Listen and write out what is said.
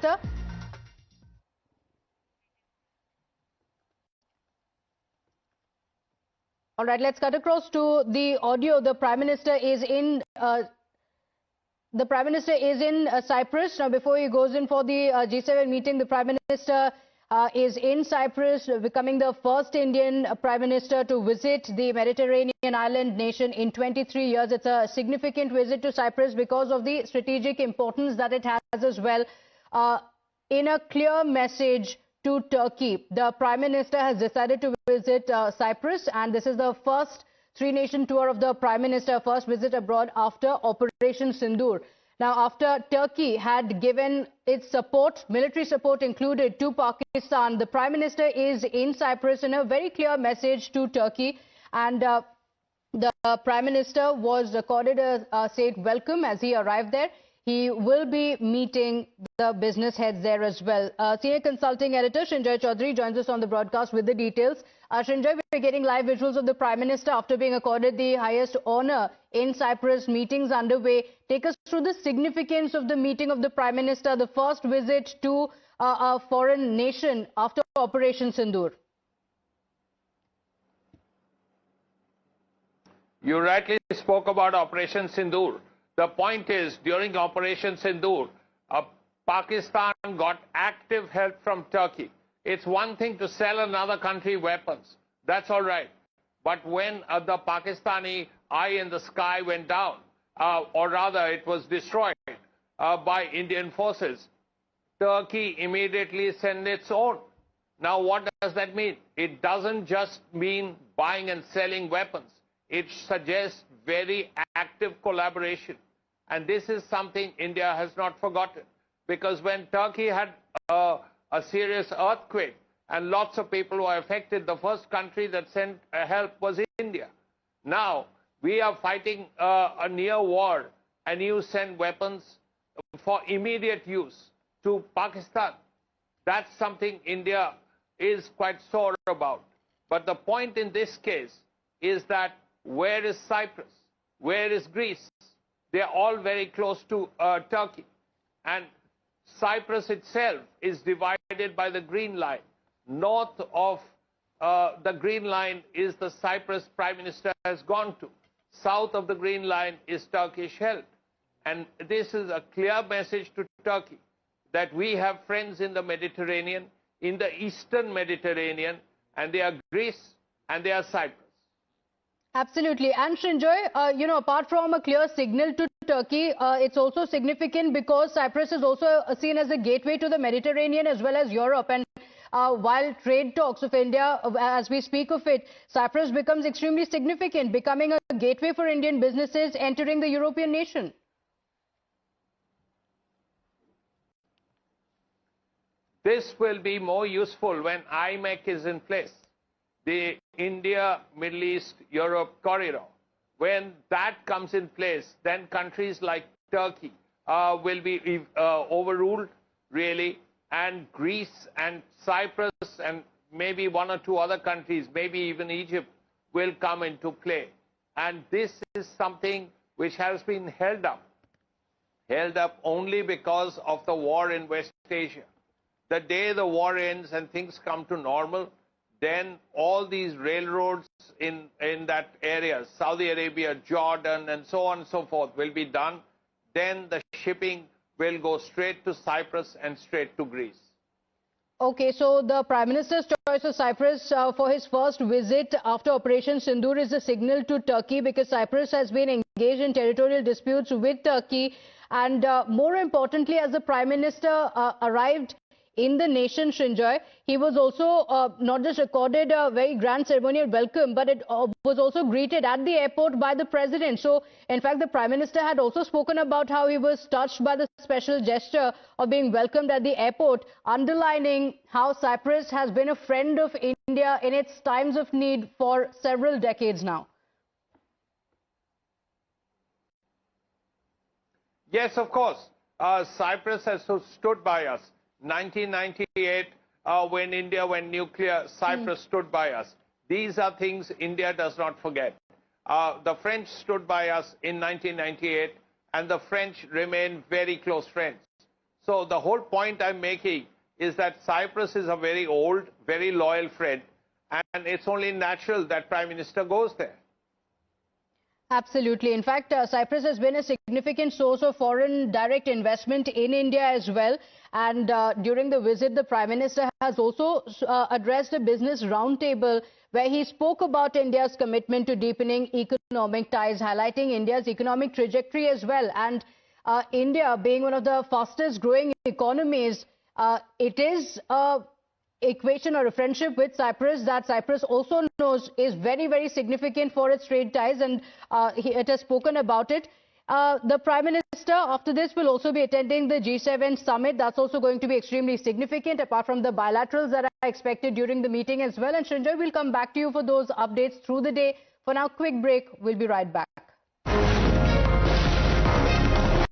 Minister. All right, let's cut across to the audio. The Prime Minister is in. Cyprus. Now, before he goes in for the G7 meeting, the Prime Minister is in Cyprus, becoming the first Indian Prime Minister to visit the Mediterranean island nation in 23 years. It's a significant visit to Cyprus because of the strategic importance that it has as well. In a clear message to Turkey, the Prime Minister has decided to visit Cyprus, and this is the first three-nation tour of the Prime Minister, first visit abroad after Operation Sindoor. Now, after Turkey had given its support, military support included, to Pakistan, the Prime Minister is in Cyprus in a very clear message to Turkey, and the Prime Minister was accorded a safe welcome as he arrived there. He will be meeting the business heads there as well. Senior Consulting Editor Srinjoy Chaudhary joins us on the broadcast with the details. Srinjoy, we're getting live visuals of the Prime Minister after being accorded the highest honor in Cyprus. Meetings underway. Take us through the significance of the meeting of the Prime Minister, the first visit to a foreign nation after Operation Sindoor. You rightly spoke about Operation Sindoor. The point is, during Operation Sindoor, Pakistan got active help from Turkey. It's one thing to sell another country weapons. That's all right. But when the Pakistani eye in the sky went down, or rather it was destroyed by Indian forces, Turkey immediately sent its own. Now, what does that mean? It doesn't just mean buying and selling weapons. It suggests very active collaboration. And this is something India has not forgotten. Because when Turkey had a serious earthquake and lots of people were affected, the first country that sent help was India. Now, we are fighting a near war, and you send weapons for immediate use to Pakistan. That's something India is quite sore about. But the point in this case is that where is Cyprus? Where is Greece? They are all very close to Turkey. And Cyprus itself is divided by the Green Line. North of the Green Line is the Cyprus Prime Minister has gone to. South of the Green Line is Turkish held. And this is a clear message to Turkey that we have friends in the Mediterranean, in the Eastern Mediterranean, and they are Greece and they are Cyprus. Absolutely. And Srinjoy, apart from a clear signal to Turkey, it's also significant because Cyprus is also seen as a gateway to the Mediterranean as well as Europe. And while trade talks of India, as we speak of it, Cyprus becomes extremely significant, becoming a gateway for Indian businesses entering the European nation. This will be more useful when IMEC is in place. The India, Middle East, Europe corridor. When that comes in place, then countries like Turkey will be overruled, really, and Greece and Cyprus and maybe one or two other countries, maybe even Egypt, will come into play. And this is something which has been held up only because of the war in West Asia. The day the war ends and things come to normal, then all these railroads in that area, Saudi Arabia, Jordan, and so on and so forth, will be done. Then the shipping will go straight to Cyprus and straight to Greece. Okay, so the Prime Minister's choice of Cyprus for his first visit after Operation Sindoor is a signal to Turkey, because Cyprus has been engaged in territorial disputes with Turkey. And more importantly, as the Prime Minister arrived in the nation, Srinjoy, he was also not just accorded a very grand ceremonial welcome, but it was also greeted at the airport by the President. So, in fact, the Prime Minister had also spoken about how he was touched by the special gesture of being welcomed at the airport, underlining how Cyprus has been a friend of India in its times of need for several decades now. Yes, of course. Cyprus has stood by us. 1998, when India went nuclear, Cyprus stood by us. These are things India does not forget. The French stood by us in 1998, and the French remain very close friends. So the whole point I'm making is that Cyprus is a very old, very loyal friend, and it's only natural that Prime Minister goes there. Absolutely. In fact, Cyprus has been a significant source of foreign direct investment in India as well. And during the visit, the Prime Minister has also addressed a business roundtable where he spoke about India's commitment to deepening economic ties, highlighting India's economic trajectory as well. And India being one of the fastest growing economies, it is equation or a friendship with Cyprus that Cyprus also knows is very, very significant for its trade ties, and it has spoken about it. The Prime Minister, after this, will also be attending the G7 summit. That's also going to be extremely significant, apart from the bilaterals that are expected during the meeting as well. And Srinjoy, we'll come back to you for those updates through the day. For now, quick break. We'll be right back.